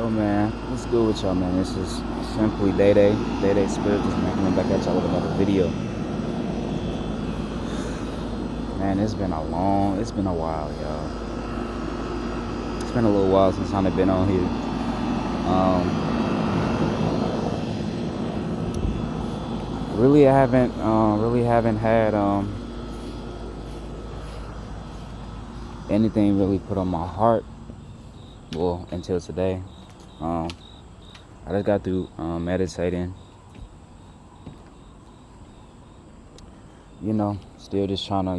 Yo man, what's good with y'all, man? This is simply Day Spirit, just coming back at y'all with another video. Man, it's been a while, y'all. It's been a little while since I've been on here. Really haven't had anything really put on my heart. Well, until today. I just got through meditating. Still just trying to,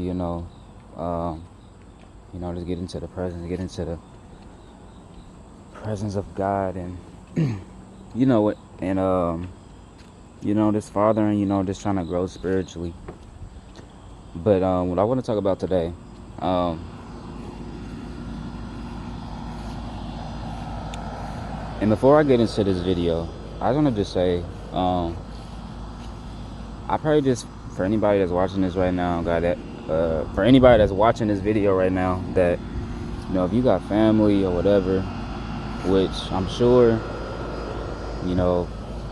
just get into the presence of God, and this fathering, just trying to grow spiritually. But what I want to talk about today, and before I get into this video, I want to just say, I probably just, for anybody that's watching this right now, for anybody that's watching this video right now, that, if you got family or whatever, which I'm sure,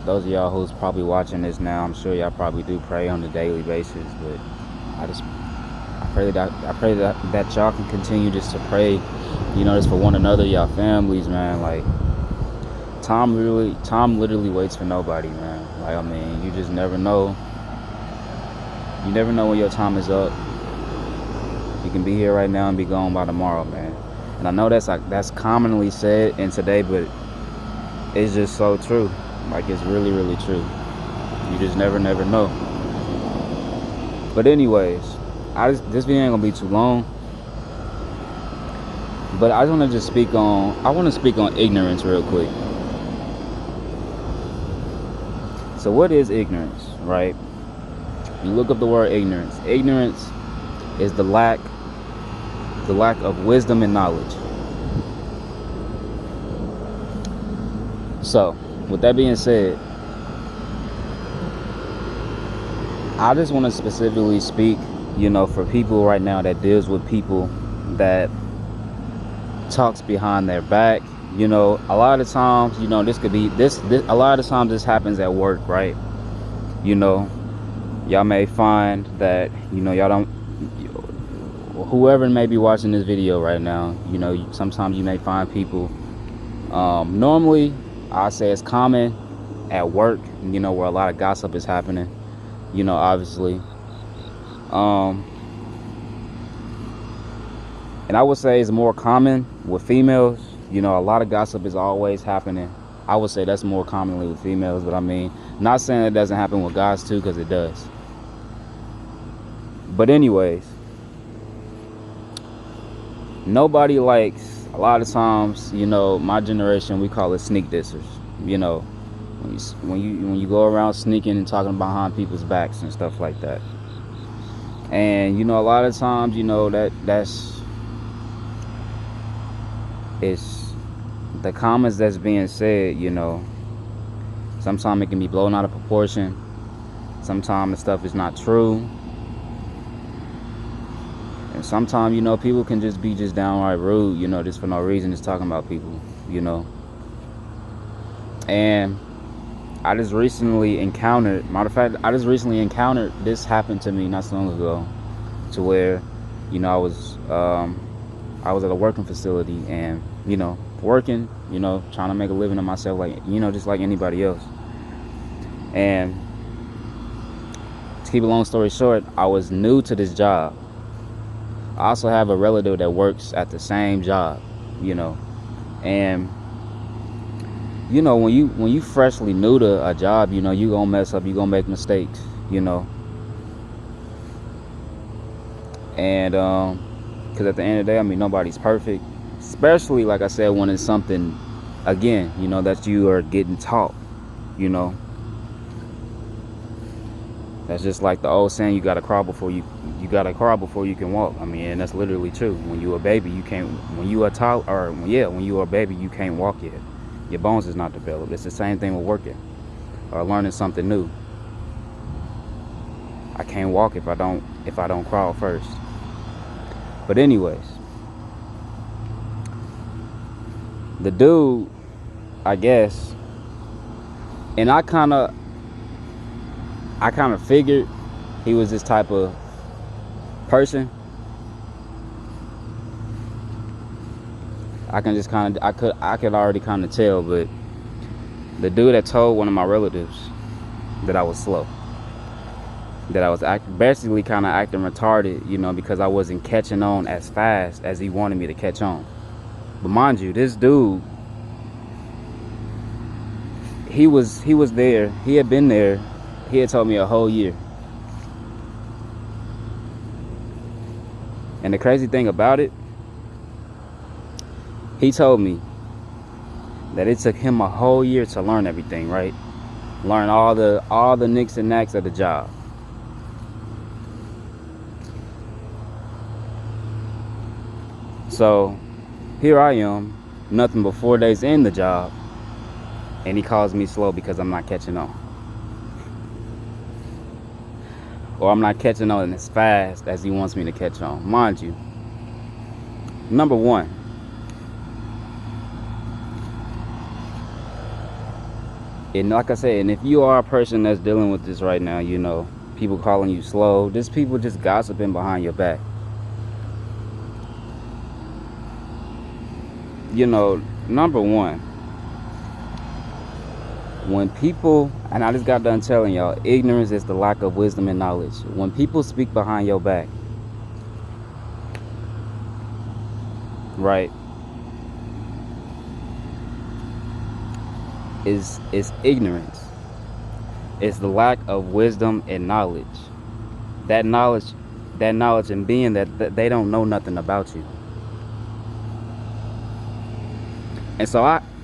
those of y'all who's probably watching this now, I'm sure y'all probably do pray on a daily basis. But I pray that y'all can continue just to pray, just for one another, y'all families, man. Like, time literally waits for nobody, man. Like, I mean, you just never know. You never know when your time is up. You can be here right now and be gone by tomorrow, man. And I know that's commonly said in today, but it's just so true. Like, it's really, really true. You just never know. But anyways, this video ain't gonna be too long. But I want to speak on ignorance real quick. So what is ignorance, right? You look up the word ignorance. Ignorance is the lack of wisdom and knowledge. So, with that being said, I just want to specifically speak, for people right now that deals with people that talks behind their back. A lot of times, this could be a lot of the times this happens at work, right? Y'all may find that, y'all don't, whoever may be watching this video right now, sometimes you may find people, normally I say it's common at work, where a lot of gossip is happening, obviously. And I would say it's more common with females. A lot of gossip is always happening. I would say that's more commonly with females, but I mean, not saying it doesn't happen with guys too, because it does. But anyways, nobody likes, a lot of times, my generation, we call it sneak dissers. When you go around sneaking and talking behind people's backs and stuff like that. And a lot of times, it's the comments that's being said, sometimes it can be blown out of proportion. Sometimes the stuff is not true. And sometimes, people can just be downright rude, just for no reason, just talking about people, And I just recently encountered, this happened to me not so long ago, to where, I was at a working facility and, working, trying to make a living of myself, like, just like anybody else. And to keep a long story short, I was new to this job. I also have a relative that works at the same job, and when you freshly new to a job, you gonna mess up, you gonna make mistakes, and because at the end of the day, I mean, nobody's perfect, especially, like I said, when it's something, again, that you are getting taught. That's just like the old saying, you gotta crawl before you can walk. I mean, and that's literally true. When you a baby, you can't, when you a baby, you can't walk yet. Your bones is not developed. It's the same thing with working or learning something new. I can't walk if I don't crawl first. But anyways, the dude I guess, and I kind of figured he was this type of person. I can just kind of I could already kind of tell. But the dude that told one of my relatives that I was slow, that I was basically kind of acting retarded, you know, because I wasn't catching on as fast as he wanted me to catch on. But mind you, this dude, he was there. He had been there. He had told me a whole year. And the crazy thing about it, he told me that it took him a whole year to learn everything, right? Learn all the nicks and knacks of the job. So here I am, nothing but 4 days in the job, and he calls me slow because I'm not catching on. Or I'm not catching on as fast as he wants me to catch on. Mind you, number one, and like I said, and if you are a person that's dealing with this right now, you know, people calling you slow, just people just gossiping behind your back. You know, number one, when people, and I just got done telling y'all, ignorance is the lack of wisdom and knowledge. When people speak behind your back, right, is ignorance. It's the lack of wisdom and knowledge. That knowledge and being that they don't know nothing about you.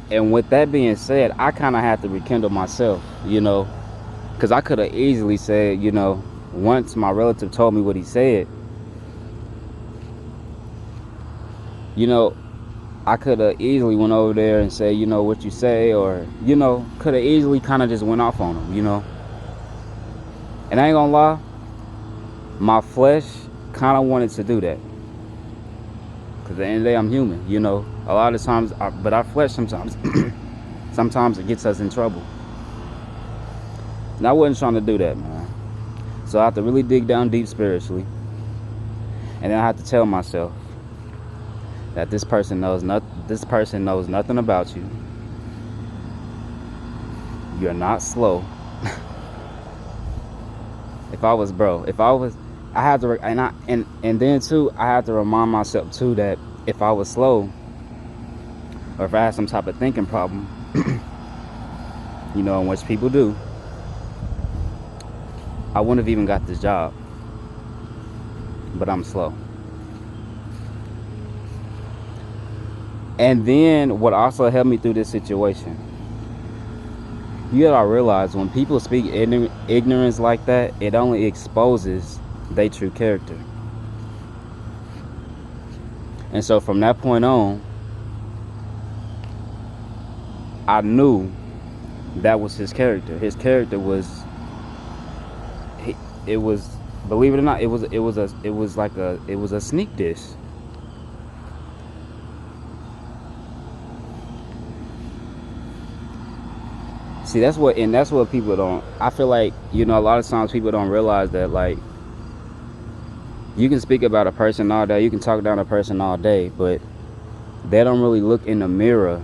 And with that being said, I kind of had to rekindle myself, you know, because I could have easily said, you know, once my relative told me what he said, you know, I could have easily went over there and said, you know, what you say, or, you know, could have easily kind of just went off on him, you know. And I ain't gonna lie, my flesh kind of wanted to do that. Because at the end of the day, I'm human, you know. A lot of times, but our flesh sometimes, sometimes it gets us in trouble. And I wasn't trying to do that, man. So I have to really dig down deep spiritually. And then I have to tell myself that this person knows nothing about you. You're not slow. I had to, and then too, I had to remind myself too that if I was slow, or if I had some type of thinking problem, you know, in which people do, I wouldn't have even got this job. But I'm slow. And then what also helped me through this situation, you gotta realize when people speak ignorance like that, it only exposes their true character. And so from that point on, I knew that was his character. His character was, it was, believe it or not, it was a sneak dish. See, that's what people don't, I feel like, you know, a lot of times people don't realize that, like, you can speak about a person all day, you can talk down a person all day, but they don't really look in the mirror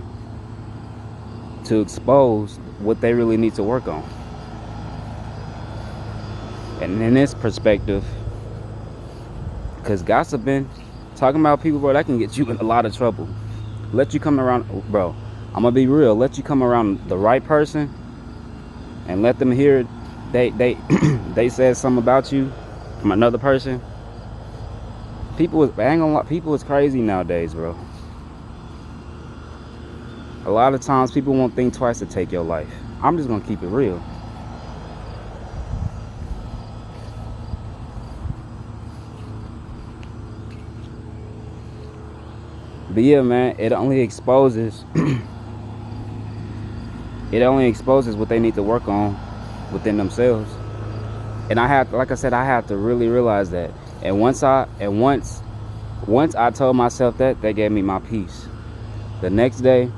to expose what they really need to work on. And in this perspective, because gossiping, talking about people, bro, that can get you in a lot of trouble. Let you come around, bro, I'm gonna be real, let you come around the right person and let them hear they said something about you from another person. People is crazy nowadays, bro. A lot of times people won't think twice to take your life. I'm just gonna keep it real. But yeah, man, it only exposes what they need to work on within themselves. And I have to really realize that. And once I told myself that gave me my peace. The next day,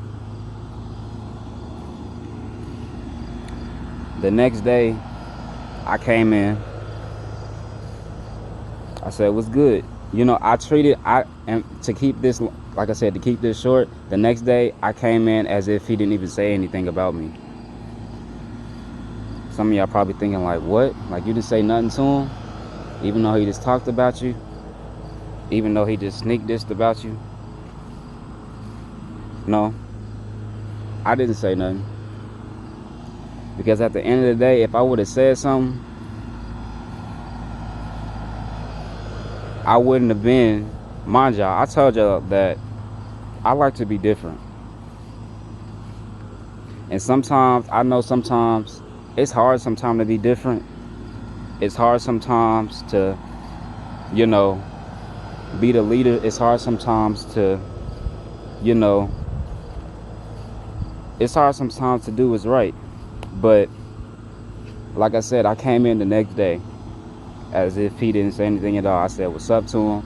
The next day, I came in. I said, what's good? You know, and to keep this, like I said, to keep this short, the next day I came in as if he didn't even say anything about me. Some of y'all probably thinking like, what? Like you didn't say nothing to him? Even though he just talked about you? Even though he just sneak dissed about you? No, I didn't say nothing. Because at the end of the day, if I would have said something, I wouldn't have been, mind y'all, I told y'all that I like to be different. And sometimes, I know sometimes, it's hard sometimes to be different. It's hard sometimes to, you know, be the leader. It's hard sometimes to, you know, it's hard sometimes to do what's right. But, like I said, I came in the next day as if he didn't say anything at all. I said what's up to him.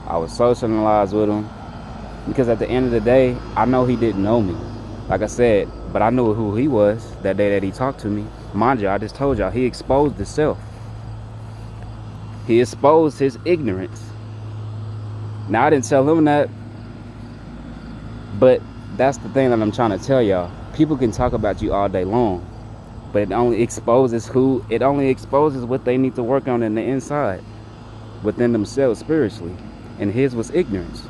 I was socialized with him. Because at the end of the day, I know he didn't know me. Like I said, but I knew who he was that day that he talked to me. Mind you, I just told y'all, he exposed himself. He exposed his ignorance. Now, I didn't tell him that, but that's the thing that I'm trying to tell y'all. People can talk about you all day long, but it only exposes what they need to work on in the inside, within themselves spiritually. And his was ignorance.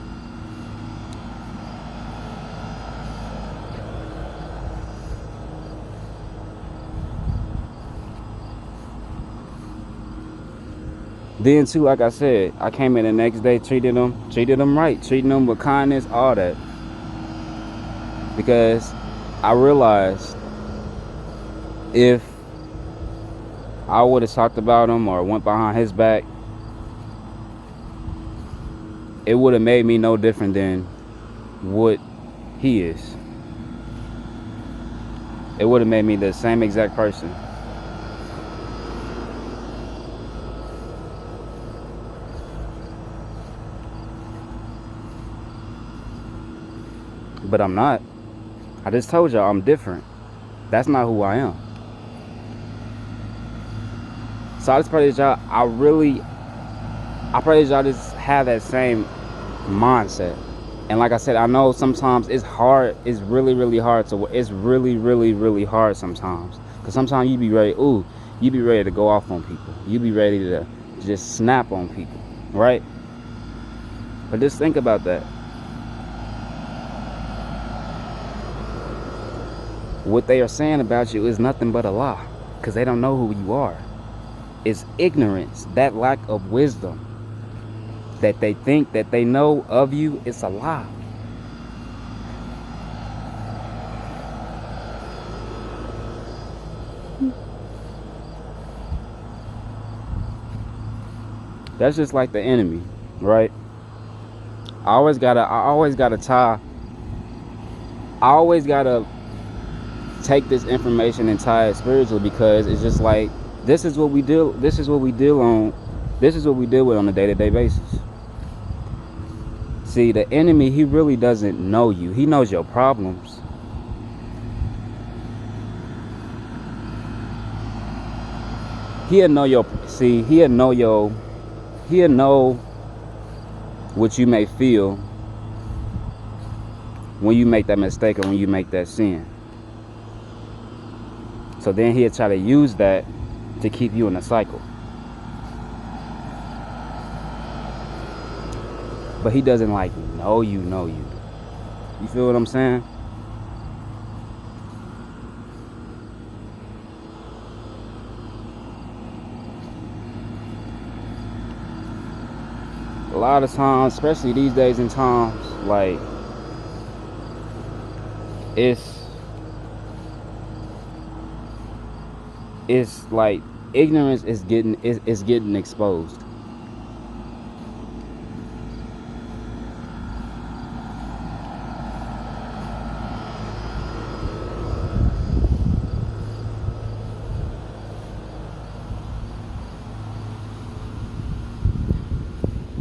Then too, like I said, I came in the next day, treated them right, treating them with kindness, all that. Because I realized if I would have talked about him or went behind his back, it would have made me no different than what he is. It would have made me the same exact person. But I'm not. I just told y'all I'm different. That's not who I am. So I just pray that y'all, I pray that y'all just have that same mindset. And like I said, I know sometimes it's hard. It's really, really hard it's really, really, really hard sometimes. Because sometimes you be ready to go off on people. You be ready to just snap on people, right? But just think about that. What they are saying about you is nothing but a lie, because they don't know who you are. It's ignorance, that lack of wisdom that they think that they know of you. It's a lie. That's just like the enemy, right? I always gotta take this information and tie it spiritually, because it's just like this is what we deal with on a day-to-day basis. See, the enemy, he really doesn't know you. He knows your problems. He'll know what you may feel when you make that mistake or when you make that sin. So then he'll try to use that to keep you in a cycle. But he doesn't like know you. You feel what I'm saying? A lot of times, especially these days and times, like it's like ignorance is getting exposed.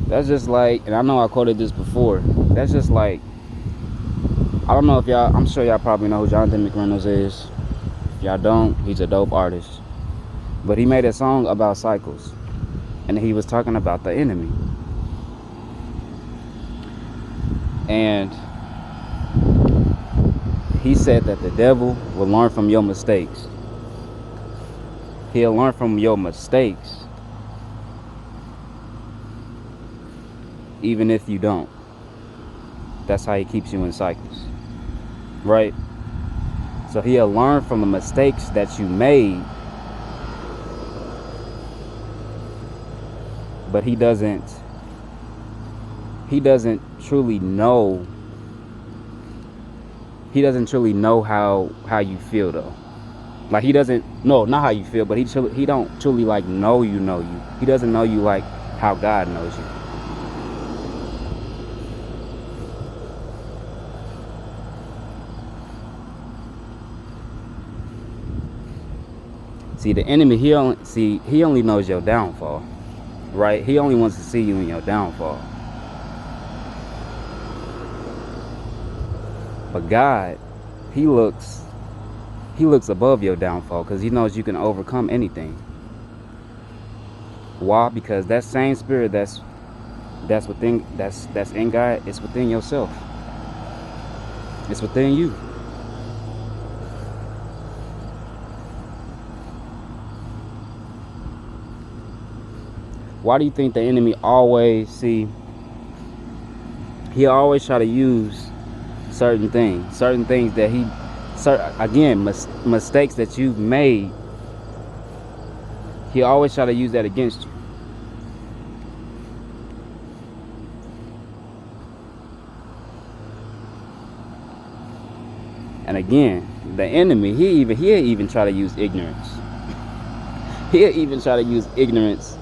That's just like, and I know I quoted this before, that's just like, I don't know if y'all, I'm sure y'all probably know who Jonathan McReynolds is. If y'all don't, he's a dope artist. But he made a song about cycles. And he was talking about the enemy. And he said that the devil will learn from your mistakes. He'll learn from your mistakes, even if you don't. That's how he keeps you in cycles, right? So he'll learn from the mistakes that you made, but he doesn't truly know. He doesn't truly know how you feel though. Like he doesn't know, not how you feel, but he don't truly like know you. He doesn't know you like how God knows you. See, the enemy, he only knows your downfall, right? He only wants to see you in your downfall. But God, he looks above your downfall because he knows you can overcome anything. Why? Because that same spirit that's in God, it's within yourself. It's within you. Why do you think the enemy always he always try to use certain things that again, mistakes that you've made, he always try to use that against you. And again, the enemy, he'll even try to use ignorance. He'll even try to use ignorance.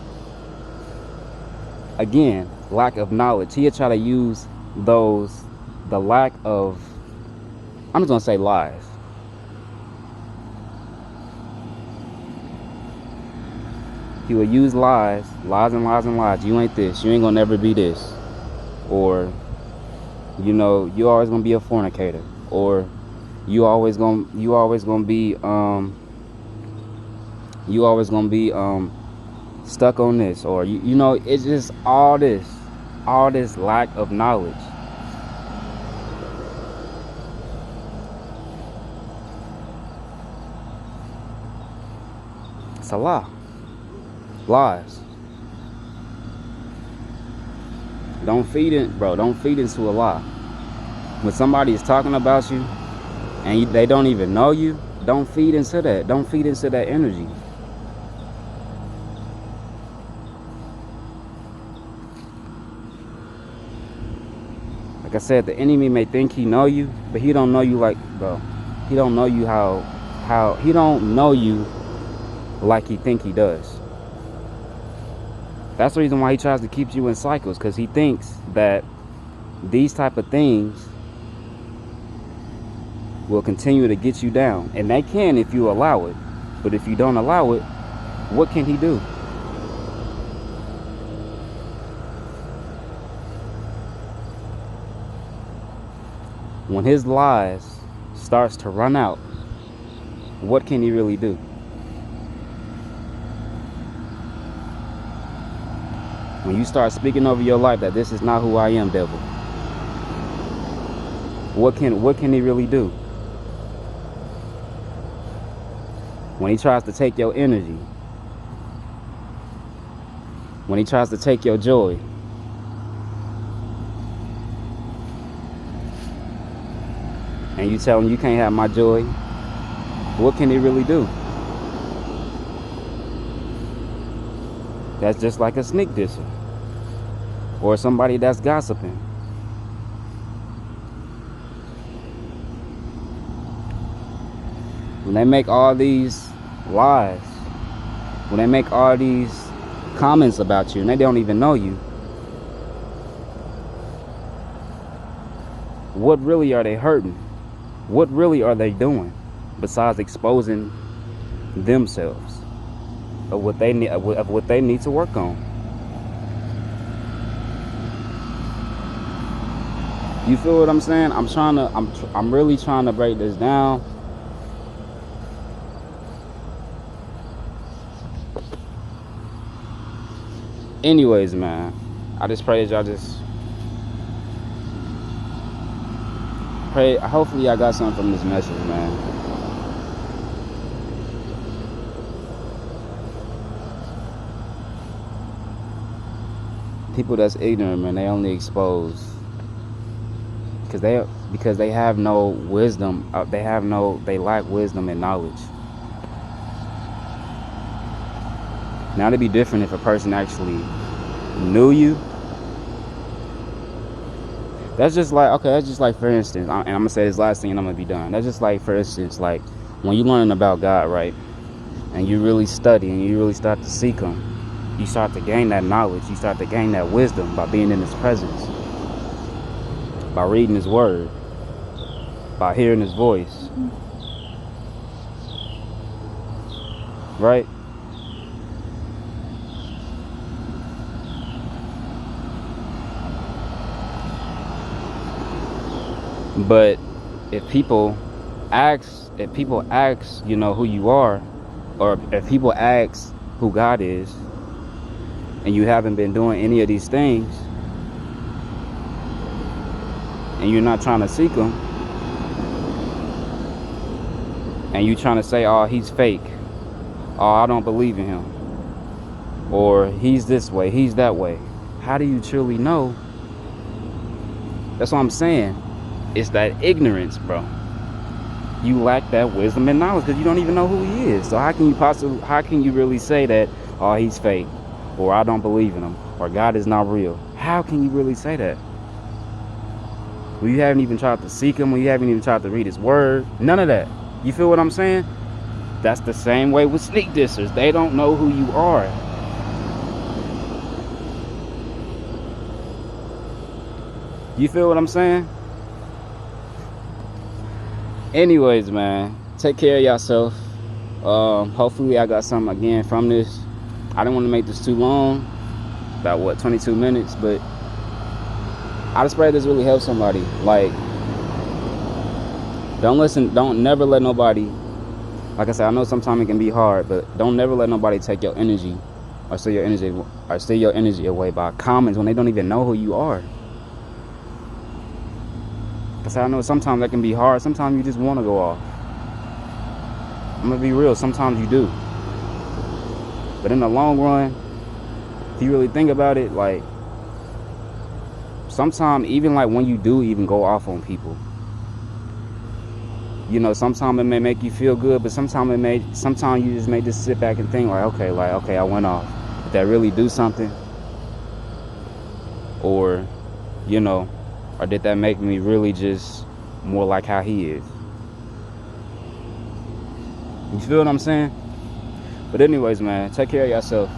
Again, lack of knowledge. He'll try to use the lack of, I'm just gonna say lies. He will use lies and lies. You ain't this. You ain't gonna never be this. Or, you always gonna be a fornicator. Or you always gonna be stuck on this. Or it's just all this lack of knowledge. It's a lie. Lies. Don't feed into a lie. When somebody is talking about you and they don't even know you, don't feed into that. Don't feed into that energy. Like I said, the enemy may think he know you, but he don't know you he don't know you he don't know you like he think he does. That's the reason why he tries to keep you in cycles, because he thinks that these type of things will continue to get you down. And they can if you allow it. But if you don't allow it, what can he do? When his lies starts to run out, what can he really do? When you start speaking over your life that this is not who I am, devil, what can he really do? When he tries to take your energy, when he tries to take your joy, and you tell him you can't have my joy, what can he really do? That's just like a sneak disser or somebody that's gossiping. When they make all these lies, when they make all these comments about you and they don't even know you, what really are they hurting? What really are they doing besides exposing themselves of what they need to work on? You feel what I'm saying? I'm really trying to break this down. Anyways, man, I just pray that y'all just pray. Hopefully y'all got something from this message, man. People that's ignorant, man, they only expose because they have no wisdom. They lack wisdom and knowledge. Now it'd be different if a person actually knew you. That's just like for instance, and I'm gonna say this last thing and I'm gonna be done. That's just like, for instance, like when you learn about God, right? And you really study and you really start to seek Him, you start to gain that knowledge, you start to gain that wisdom by being in His presence, by reading His Word, by hearing His voice, right? But if people ask, you know, who you are, or if people ask who God is, and you haven't been doing any of these things, and you're not trying to seek Him, and you trying to say, oh, He's fake, oh, I don't believe in Him, or He's this way, He's that way, how do you truly know? That's what I'm saying. It's that ignorance, bro. You lack that wisdom and knowledge because you don't even know who He is. So how can you really say that, oh, He's fake, or I don't believe in Him, or God is not real? How can you really say that? When you haven't even tried to seek Him, when you haven't even tried to read His Word, none of that. You feel what I'm saying? That's the same way with sneak dissers. They don't know who you are. You feel what I'm saying? Anyways, man, take care of yourself. Hopefully I got something again from this. I didn't want to make this too long, about 22 minutes, but I just pray this really helps somebody. Like, don't never let nobody, like I said, I know sometimes it can be hard, but don't never let nobody take your energy or steal your energy away by comments when they don't even know who you are. Because I know sometimes that can be hard. Sometimes you just want to go off. I'm going to be real. Sometimes you do. But in the long run, if you really think about it, like, sometimes even like when you do even go off on people, you know, sometimes it may make you feel good, but sometimes you just may just sit back and think like, okay, I went off. Did that really do something? Or, you know, or did that make me really just more like how He is? You feel what I'm saying? But anyways, man, take care of yourself.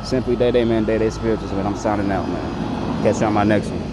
Simply Day Day, man. Day Day Spirituals, man. I'm signing out, man. Catch you on my next one.